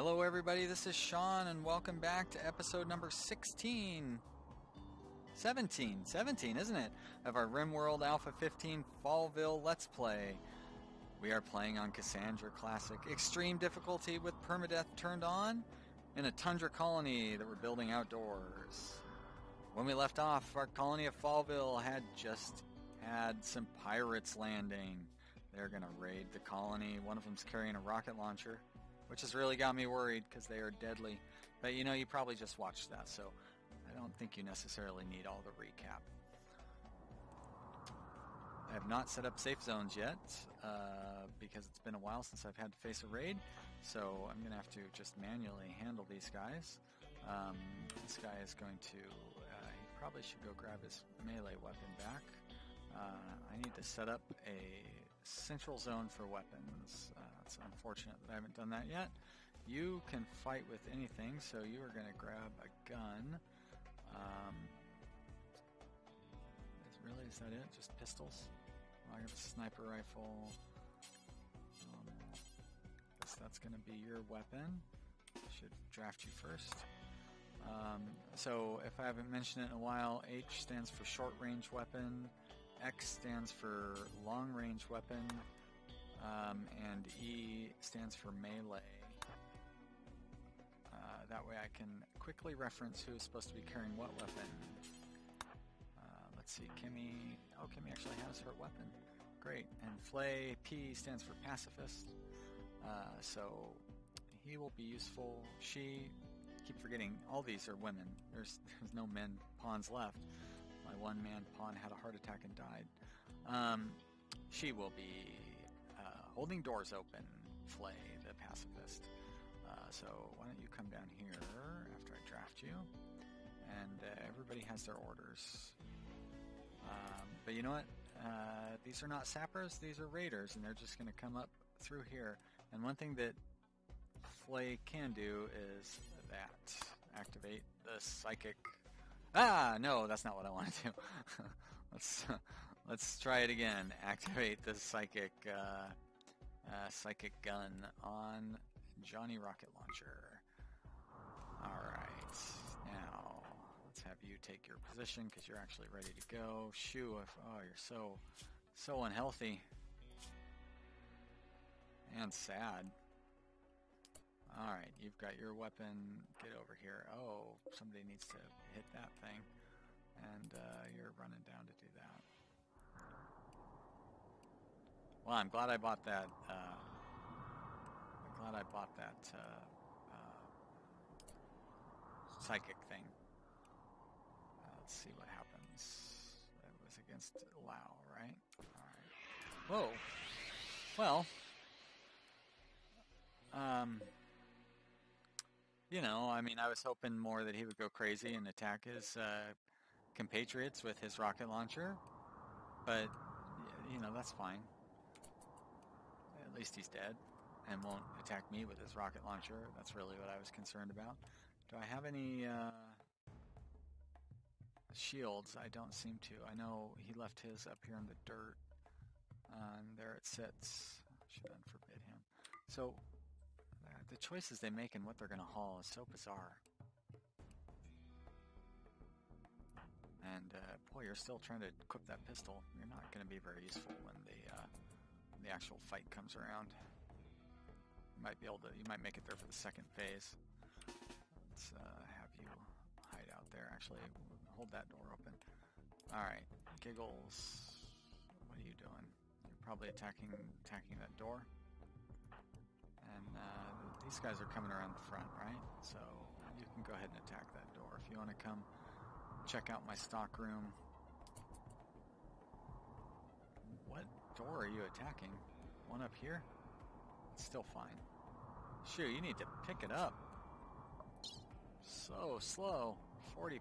Hello everybody, this is Sean and welcome back to episode number 17, isn't it? Of our Rimworld Alpha 15 Fallville Let's Play. We are playing on Cassandra Classic. Extreme difficulty with Permadeath turned on in a tundra colony that we're building outdoors. When we left off, our colony of Fallville had just had some pirates landing. They're gonna raid the colony. One of them's carrying a rocket launcher, which has really got me worried because they are deadly. But you know, you probably just watched that, so I don't think you necessarily need all the recap. I have not set up safe zones yet because it's been a while since I've had to face a raid, so I'm going to have to just manually handle these guys. This guy is going to, he probably should go grab his melee weapon back. I need to set up a central zone for weapons. It's unfortunate that I haven't done that yet. You can fight with anything, so you are going to grab a gun. Is that it? Just pistols? Well, I have a sniper rifle. Guess that's going to be your weapon. I should draft you first. So if I haven't mentioned it in a while, H stands for short range weapon, X stands for long range weapon, and E stands for melee. That way I can quickly reference who is supposed to be carrying what weapon. Let's see, Kimmy. Oh, Kimmy actually has her weapon. Great. And Flay, P stands for pacifist. So he will be useful. She, keep forgetting, all these are women. There's no men pawns left. My one-man pawn had a heart attack and died. She will be holding doors open, Flay, the pacifist. So why don't you come down here after I draft you? And everybody has their orders. But you know what? These are not sappers, these are raiders, and they're just going to come up through here. And one thing that Flay can do is that. Activate the psychic... Ah, no, that's not what I want to do. Let's try it again. Activate the psychic psychic gun on Johnny Rocket Launcher. Alright, now let's have you take your position because you're actually ready to go. Shoo, oh, you're so unhealthy and sad. Alright, you've got your weapon. Get over here. Oh, somebody needs to hit that thing. And you're running down to do that. Well, I'm glad I bought that. Psychic thing. Let's see what happens. It was against Lao, right? Alright. Whoa. Well, you know, I mean, I was hoping more that he would go crazy and attack his compatriots with his rocket launcher, but, you know, that's fine. At least he's dead and won't attack me with his rocket launcher. That's really what I was concerned about. Do I have any shields? I don't seem to. I know he left his up here in the dirt, and there it sits. Should unforbid him. So the choices they make and what they're going to haul is so bizarre. And boy, you're still trying to equip that pistol. You're not going to be very useful when the actual fight comes around. You might be able to. You might make it there for the second phase. Let's have you hide out there. Actually, hold that door open. All right, Giggles. What are you doing? You're probably attacking that door. And these guys are coming around the front, right? So you can go ahead and attack that door. If you want to come check out my stock room. What door are you attacking? One up here? It's still fine. Shoot, you need to pick it up. So slow. 40%.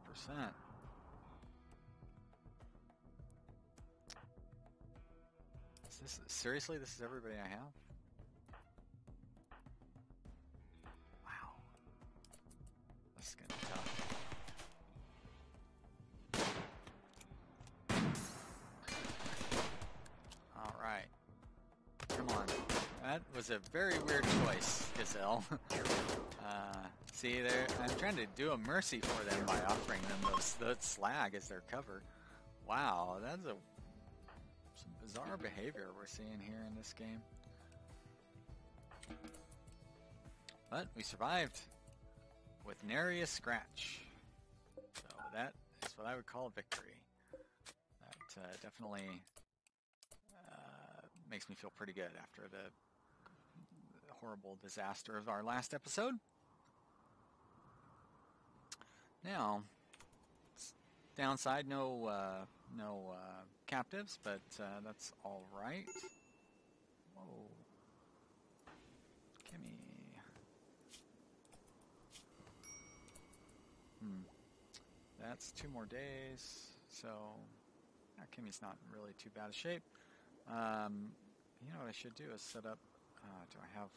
Is this seriously? This is everybody I have? This is gonna be tough. Alright. Come on. That was a very weird choice, Gazelle. See, I'm trying to do a mercy for them by offering them the slag as their cover. Wow, that's some bizarre behavior we're seeing here in this game. But we survived with nary a scratch. So that is what I would call a victory. That definitely makes me feel pretty good after the horrible disaster of our last episode. Now, downside, no captives, but that's all right. Whoa, Kimmy. That's 2 more days, so Kimmy's not in really too bad a shape. You know what I should do is set up. Do I have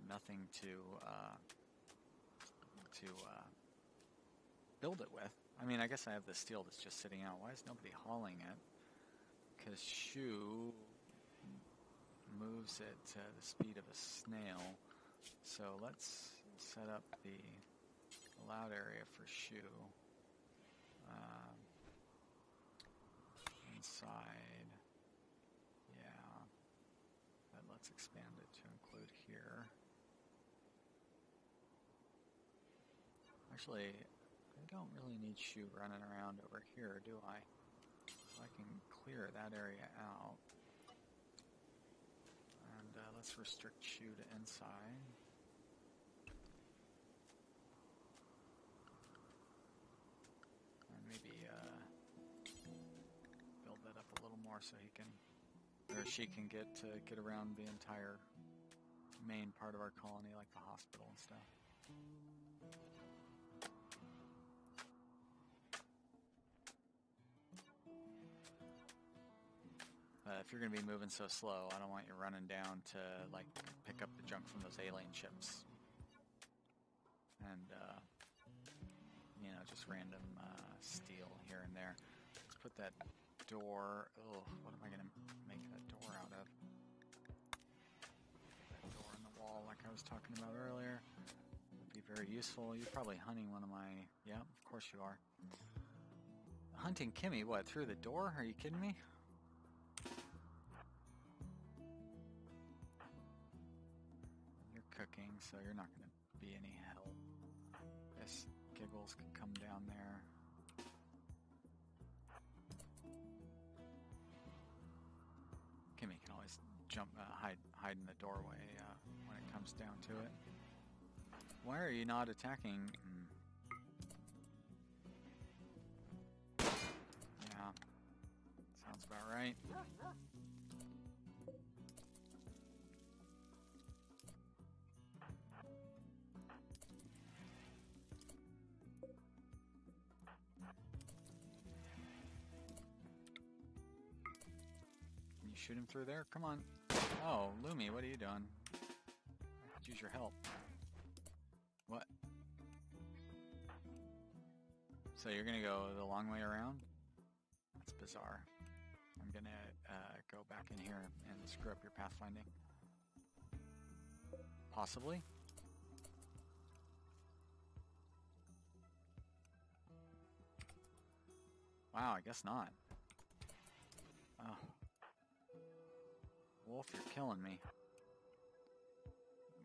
nothing to build it with. I mean, I guess I have the steel that's just sitting out. Why is nobody hauling it? Because Shu moves it to the speed of a snail. So let's set up the allowed area for Shu. Inside. Yeah. But let's expand it to include here. Actually, I don't really need Shu running around over here, do I? So I can clear that area out. And let's restrict Shu to inside. And maybe build that up a little more so he can, or she can get around the entire main part of our colony, like the hospital and stuff. If you're going to be moving so slow, I don't want you running down to, like, pick up the junk from those alien ships. And, you know, just random steel here and there. Let's put that door... Oh, what am I going to make that door out of? That door in the wall like I was talking about earlier. Would be very useful. You're probably hunting one of my... Yeah, of course you are. Hunting Kimmy, what, through the door? Are you kidding me? Cooking, so you're not going to be any help. Guess Giggles could come down there. Kimmy can always jump, hide in the doorway when it comes down to it. Why are you not attacking? Yeah, sounds about right. Shoot him through there? Come on. Oh, Lumi, what are you doing? I could use your help. What? So you're gonna go the long way around? That's bizarre. I'm gonna go back in here and screw up your pathfinding. Possibly? Wow, I guess not. Oh. Wolf, you're killing me.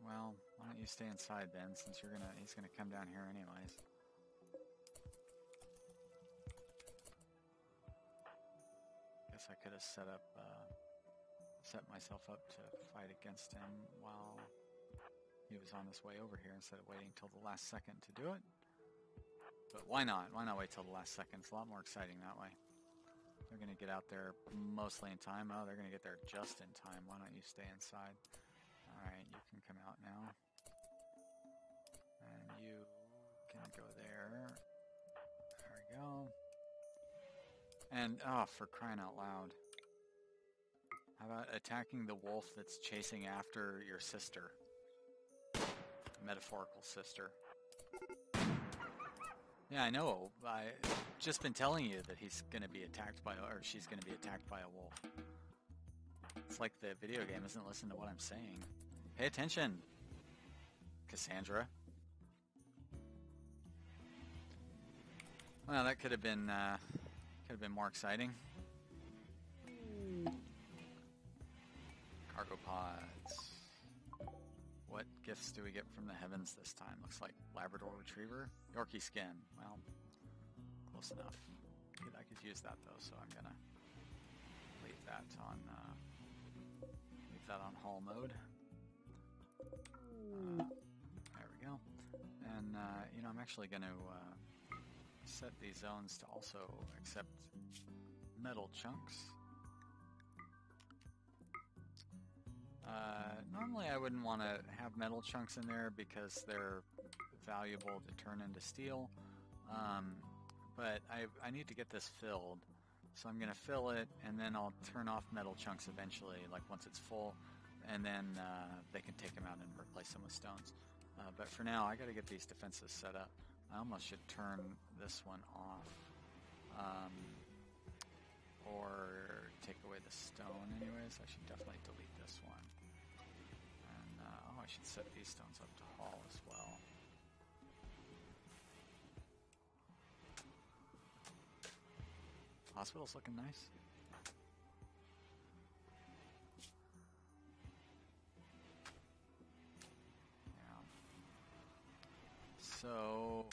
Well, why don't you stay inside then, since he's gonna come down here anyways. Guess I could have set myself up to fight against him while he was on his way over here instead of waiting till the last second to do it. But why not? Why not wait till the last second? It's a lot more exciting that way. They're going to get out there mostly in time. Oh, they're going to get there just in time. Why don't you stay inside? Alright, you can come out now. And you can go there. There we go. And, oh, for crying out loud. How about attacking the wolf that's chasing after your sister? Metaphorical sister. Yeah, I know. I've just been telling you that he's going to be attacked by, or she's going to be attacked by a wolf. It's like the video game isn't listening to what I'm saying. Pay attention. Cassandra. Well, that could have been more exciting. Cargo pods. What gifts do we get from the heavens this time? Looks like Labrador Retriever. Yorkie skin. Well, close enough. I could use that though, so I'm gonna leave that on haul mode. There we go. And you know, I'm actually gonna set these zones to also accept metal chunks. Normally I wouldn't want to have metal chunks in there because they're valuable to turn into steel, but I need to get this filled, so I'm going to fill it and then I'll turn off metal chunks eventually, like once it's full, and then they can take them out and replace them with stones. But for now I got to get these defenses set up. I almost should turn this one off, or take away the stone anyways. I should definitely delete this one. And, oh, I should set these stones up to haul as well. Hospital's looking nice. Yeah. So,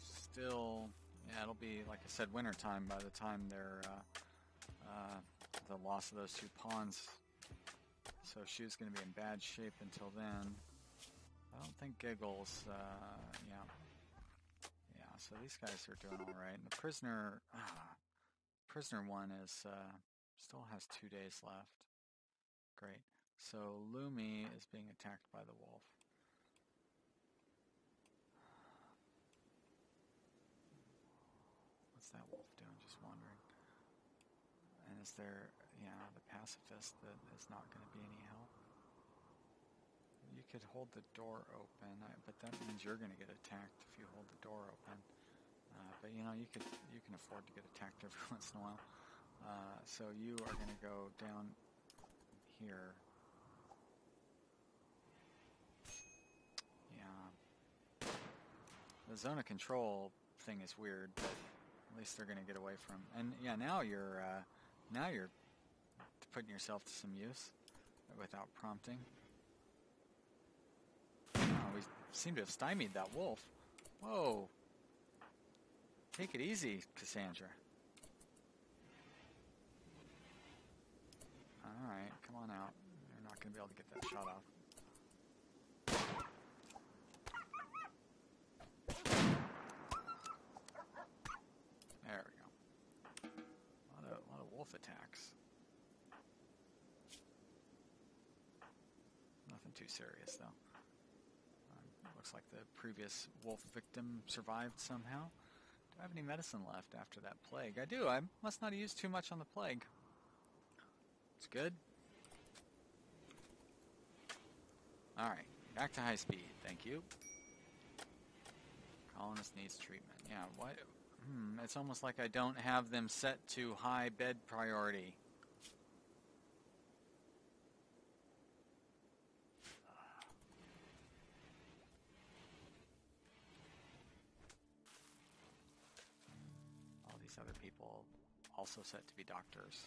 still, yeah, it'll be, like I said, winter time by the time they're, the loss of those two pawns. So Shu's going to be in bad shape until then. I don't think Giggles, yeah. Yeah, so these guys are doing alright. And the prisoner one is, still has 2 days left. Great. So Lumi is being attacked by the wolf. What's that wolf doing? Just wondering. And is there, yeah, the pacifist that is not going to be any help? You could hold the door open, but that means you're going to get attacked if you hold the door open. But you know, you can afford to get attacked every once in a while. So you are going to go down here. Yeah. The zone of control thing is weird, but at least they're going to get away from. And yeah, now you're putting yourself to some use without prompting. Oh, we seem to have stymied that wolf. Whoa. Take it easy, Cassandra. Alright, come on out. You're not going to be able to get that shot off. There we go. A lot of wolf attacks. Nothing too serious, though. Looks like the previous wolf victim survived somehow. Do I have any medicine left after that plague? I do. I must not have used too much on the plague. It's good. Alright, back to high speed. Thank you. Colonist needs treatment. Yeah, what? It's almost like I don't have them set to high bed priority. All these other people also set to be doctors.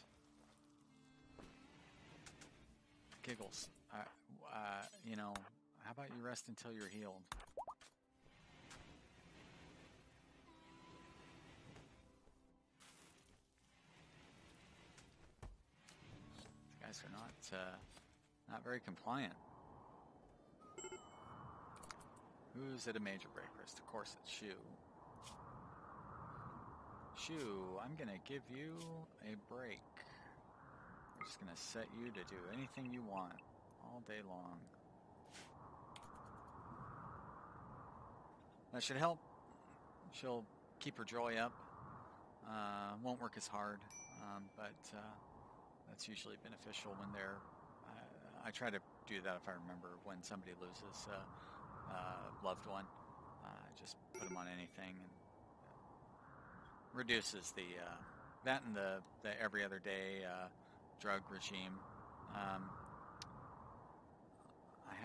Giggles. You know, how about you rest until you're healed? These guys are not very compliant. Who's at a major breakfast? Of course it's Shu. Shu, I'm gonna give you a break. I'm just gonna set you to do anything you want all day long. That should help. She'll keep her joy up. Won't work as hard, but that's usually beneficial when they're... I try to do that if I remember when somebody loses a loved one. Just put them on anything and reduces the that and the every other day drug regime. I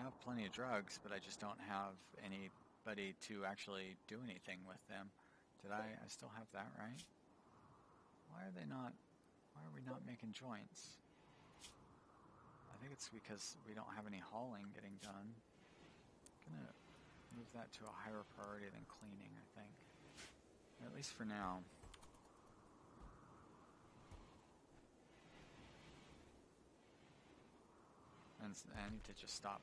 have plenty of drugs, but I just don't have anybody to actually do anything with them. Did I still have that, right? Why are we not making joints? I think it's because we don't have any hauling getting done. I'm gonna move that to a higher priority than cleaning, I think. At least for now. And I need to just stop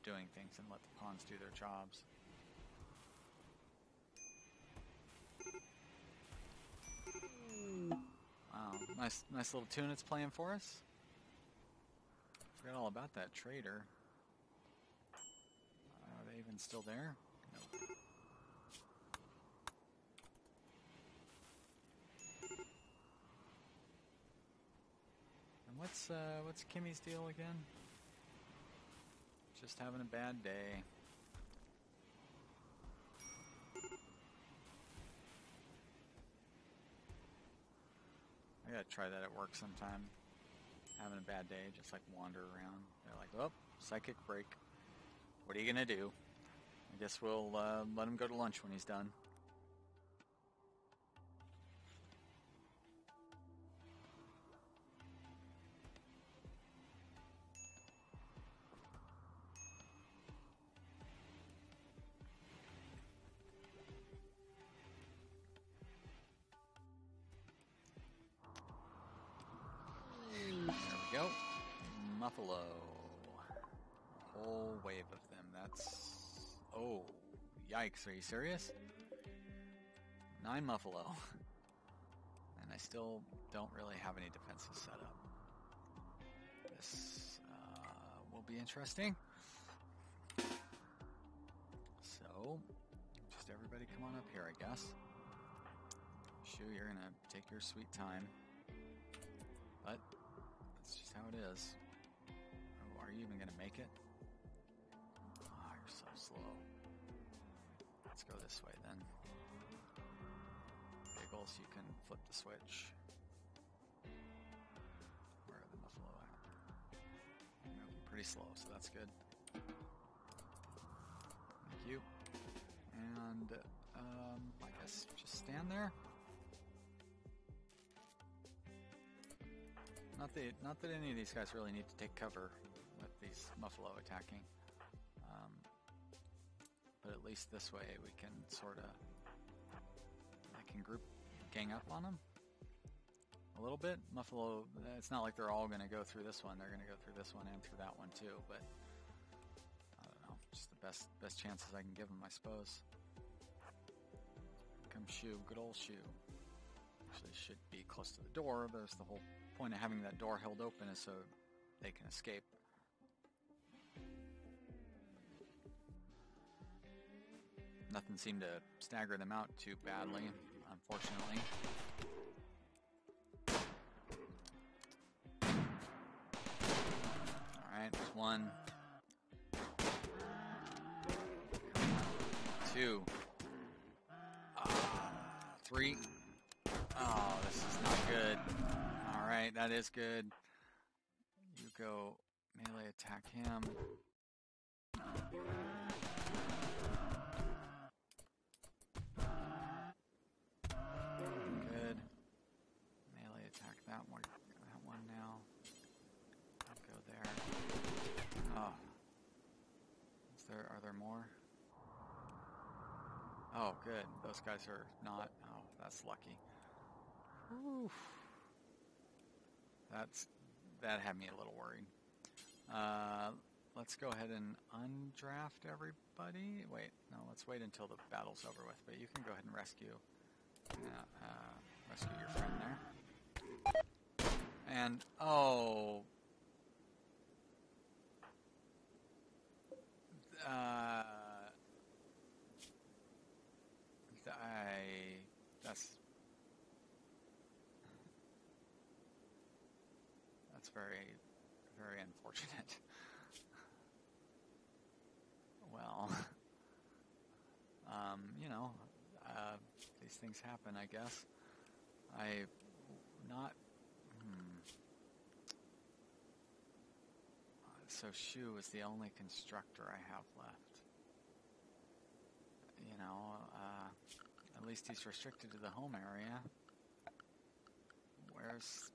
doing things and let the pawns do their jobs. Wow, nice little tune it's playing for us. Forgot all about that trader. Are they even still there? Nope. And what's Kimmy's deal again? Just having a bad day. I gotta try that at work sometime. Having a bad day, just like wander around. They're like, oh, psychic break. What are you gonna do? I guess we'll let him go to lunch when he's done. Go. Muffalo. A whole wave of them. That's... Oh, yikes. Are you serious? 9 Muffalo. And I still don't really have any defenses set up. This will be interesting. So, just everybody come on up here, I guess. Shoo, you're gonna take your sweet time. But... that's just how it is. Oh, are you even gonna make it? Oh, you're so slow. Let's go this way then. Giggles, you can flip the switch. Where are the Muffalo at? Moving pretty slow, so that's good. Thank you. And, I guess just stand there. Not that any of these guys really need to take cover with these Muffalo attacking. But at least this way we can sort of... I can gang up on them a little bit. Muffalo, it's not like they're all going to go through this one. They're going to go through this one and through that one too, but I don't know. Just the best chances I can give them, I suppose. Come Shoo, good old Shoo. Actually should be close to the door. There's the whole point of having that door held open is so they can escape. Nothing seemed to stagger them out too badly, unfortunately. Alright, there's 1. 2. 3. Oh, this is not good. Alright, that is good. You go melee attack him. Good. Melee attack that one now. I'll go there. Oh. Are there more? Oh, good. Those guys are not. Oh, that's lucky. Oof. That had me a little worried. Let's go ahead and undraft everybody. Wait, no, let's wait until the battle's over with. But you can go ahead and rescue your friend there. And oh, that's very, very unfortunate. Well, you know, these things happen, I guess. So Shu is the only constructor I have left. You know, at least he's restricted to the home area. Where's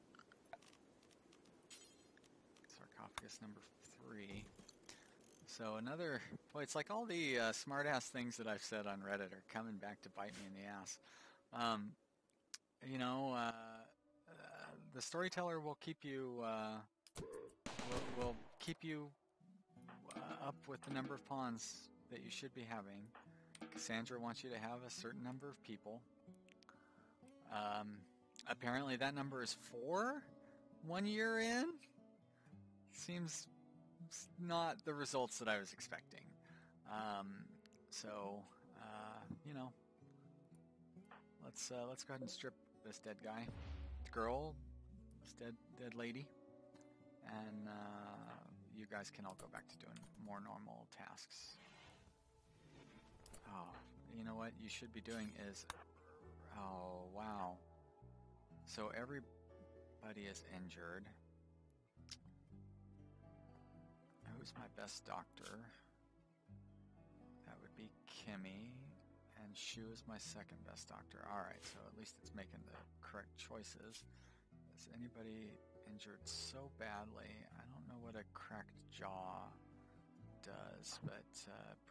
sarcophagus number 3? So another, boy, it's like all the smart-ass things that I've said on Reddit are coming back to bite me in the ass. You know, the storyteller will keep you, will keep you up with the number of pawns that you should be having. Cassandra wants you to have a certain number of people. Apparently that number is 4 1 year in. Seems not the results that I was expecting. You know, let's go ahead and strip this dead guy, girl, this dead lady, and you guys can all go back to doing more normal tasks. Oh, you know what you should be doing is, oh wow, so everybody is injured. Who's my best doctor? That would be Kimmy, and Shu is my second best doctor. Alright, so at least it's making the correct choices. Is anybody injured so badly? I don't know what a cracked jaw does, but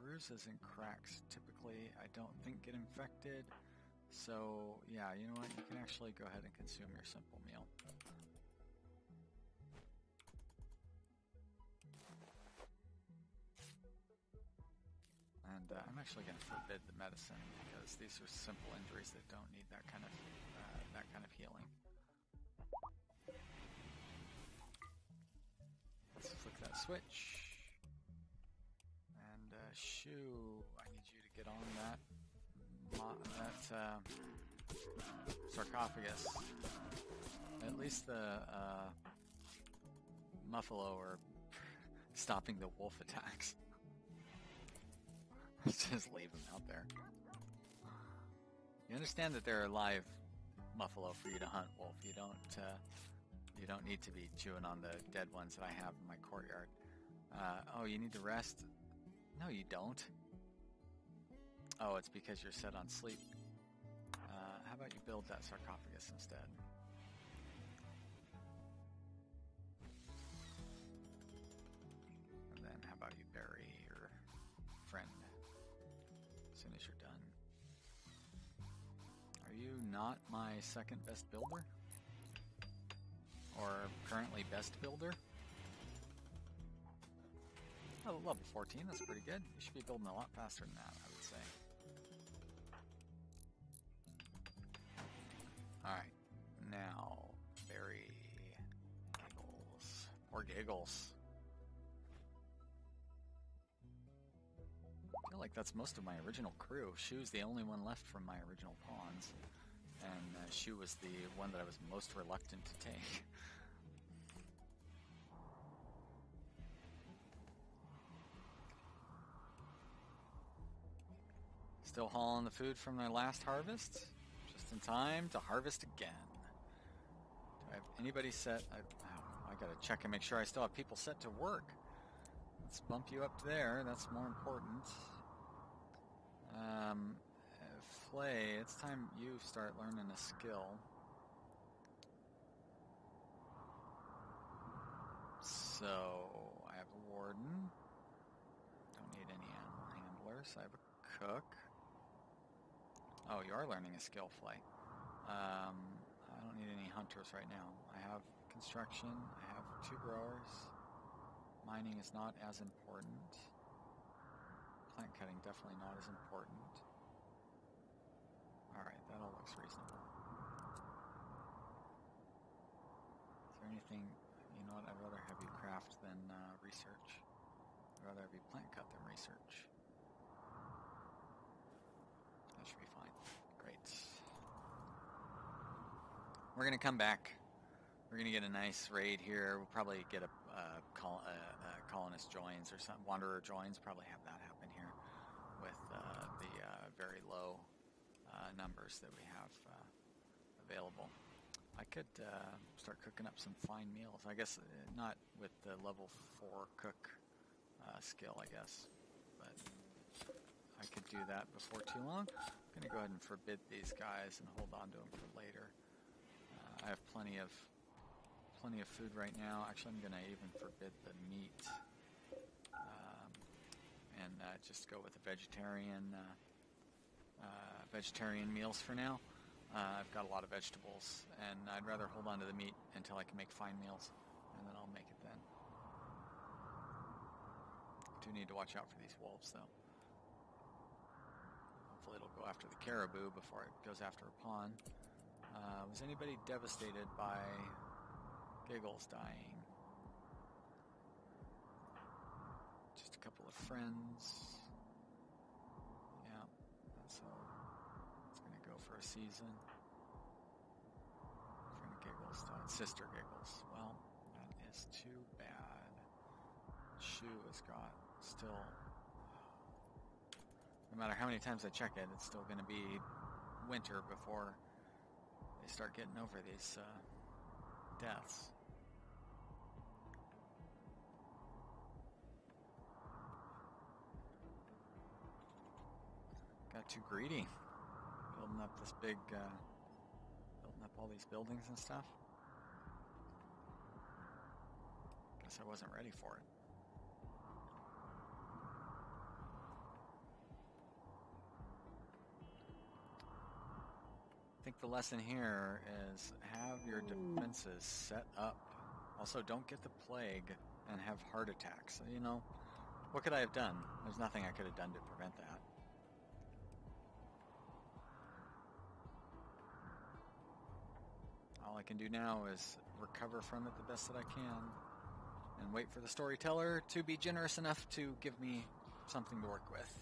bruises and cracks typically I don't think get infected. So yeah, you know what? You can actually go ahead and consume your simple meal. And I'm actually going to forbid the medicine because these are simple injuries that don't need that kind of healing. Let's flick that switch. And Shu, I need you to get on that sarcophagus. At least the Muffalo are stopping the wolf attacks. Just leave them out there. You understand that they're a live Muffalo for you to hunt, wolf. You don't need to be chewing on the dead ones that I have in my courtyard. Oh, you need to rest? No, you don't. Oh, it's because you're set on sleep. How about you build that sarcophagus instead? And then how about you bury your friend as soon as you're done? Are you not my second best builder? Or currently best builder? Oh, level 14, that's pretty good. You should be building a lot faster than that, I would say. Alright, now, bury Giggles. Poor Giggles. I feel like that's most of my original crew. Shu's the only one left from my original pawns. And Shu was the one that I was most reluctant to take. Still hauling the food from my last harvest? Just in time to harvest again. Do I have anybody set? I gotta check and make sure I still have people set to work. Let's bump you up there. That's more important. Flay, it's time you start learning a skill. So, I have a warden. Don't need any animal handlers. I have a cook. Oh, you are learning a skill, Flay. I don't need any hunters right now. I have construction. I have 2 growers. Mining is not as important. Plant cutting definitely not as important. Alright, that all looks reasonable. Is there anything, you know what, I'd rather have you craft than research. I'd rather have you plant cut than research. That should be fine. Great. We're going to come back. We're going to get a nice raid here. We'll probably get a colonist joins or some wanderer joins. Probably have that happen here with the very low numbers that we have available. I could start cooking up some fine meals. I guess not with the level 4 cook skill, I guess. But I could do that before too long. I'm going to go ahead and forbid these guys and hold on to them for later. I have plenty of food right now. Actually, I'm going to even forbid the meat. And just go with the vegetarian meals for now. I've got a lot of vegetables, and I'd rather hold on to the meat until I can make fine meals, and then I'll make it then. I do need to watch out for these wolves, though. Hopefully it'll go after the caribou before it goes after a pawn. Was anybody devastated by Giggles dying? Just a couple of friends. Yeah, so it's going to go for a season. Friend Giggles died. Sister Giggles. Well, that is too bad. Shoe has got still... No matter how many times I check it, it's still going to be winter before they start getting over these deaths. Got too greedy, building up this big, building up all these buildings and stuff. Guess I wasn't ready for it. I think the lesson here is have your defenses set up. Also, don't get the plague and have heart attacks. You know, what could I have done? There's nothing I could have done to prevent that. All I can do now is recover from it the best that I can and wait for the storyteller to be generous enough to give me something to work with.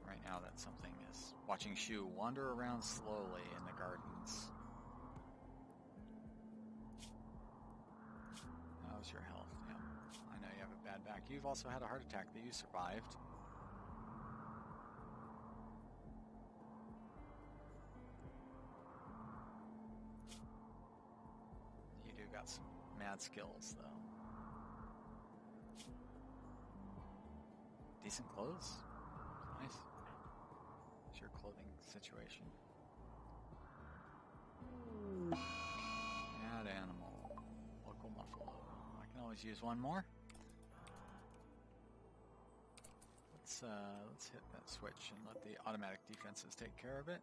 Right now that something is watching Shu wander around slowly in the gardens. How's your health? Yeah, I know you have a bad back. You've also had a heart attack that you survived. You do got some mad skills, though. Decent clothes? Nice. What's your clothing situation? Mad animal. Local muffalo. I can always use one more. Let's hit that switch and let the automatic defenses take care of it.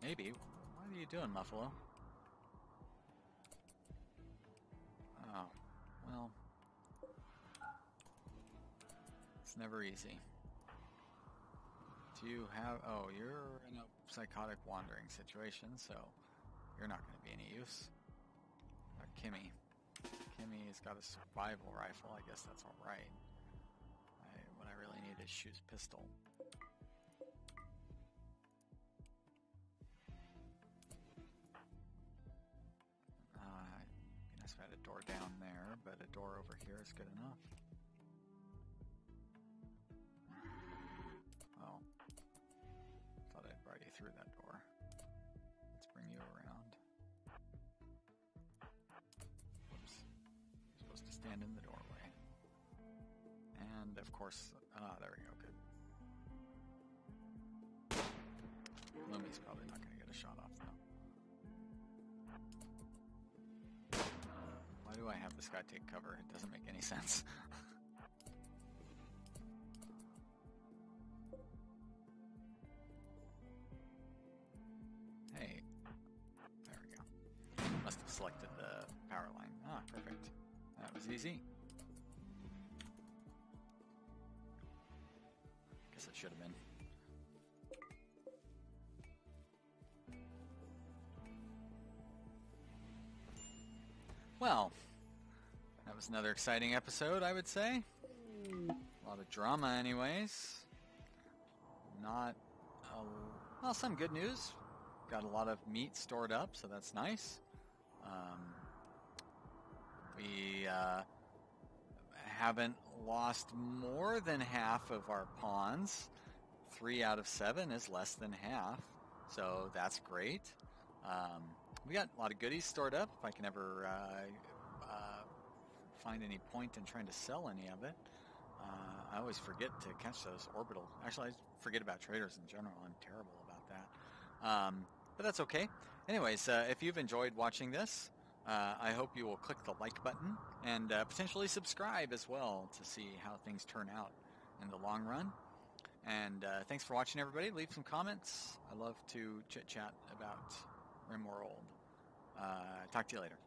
Maybe. What are you doing, Muffalo? Oh, well. It's never easy. Do you have... Oh, you're in a psychotic wandering situation, so you're not going to be any use. Kimmy. Kimmy's got a survival rifle. I guess that's alright. What I really need is Shu's pistol. Be nice if I had a door down there, but a door over here is good enough. Oh. Thought I'd brought you through that door. Let's bring you around. Whoops. You're supposed to stand in the doorway. And, of course... there we go, good. Lumi's probably not going to get a shot off, though. Why do I have this guy take cover? It doesn't make any sense. Hey. There we go. Must have selected the power line. Ah, perfect. That was easy. Guess it should have been. Well, that was another exciting episode, I would say. A lot of drama anyways. Not well, some good news. Got a lot of meat stored up, so that's nice. We haven't lost more than half of our pawns. 3 out of 7 is less than half, so that's great. We got a lot of goodies stored up. If I can ever find any point in trying to sell any of it. I always forget to catch those orbital. Actually, I forget about traders in general. I'm terrible about that. But that's okay. Anyways, if you've enjoyed watching this, I hope you will click the like button and potentially subscribe as well to see how things turn out in the long run. And thanks for watching, everybody. Leave some comments. I love to chit-chat about Rimworld. Talk to you later.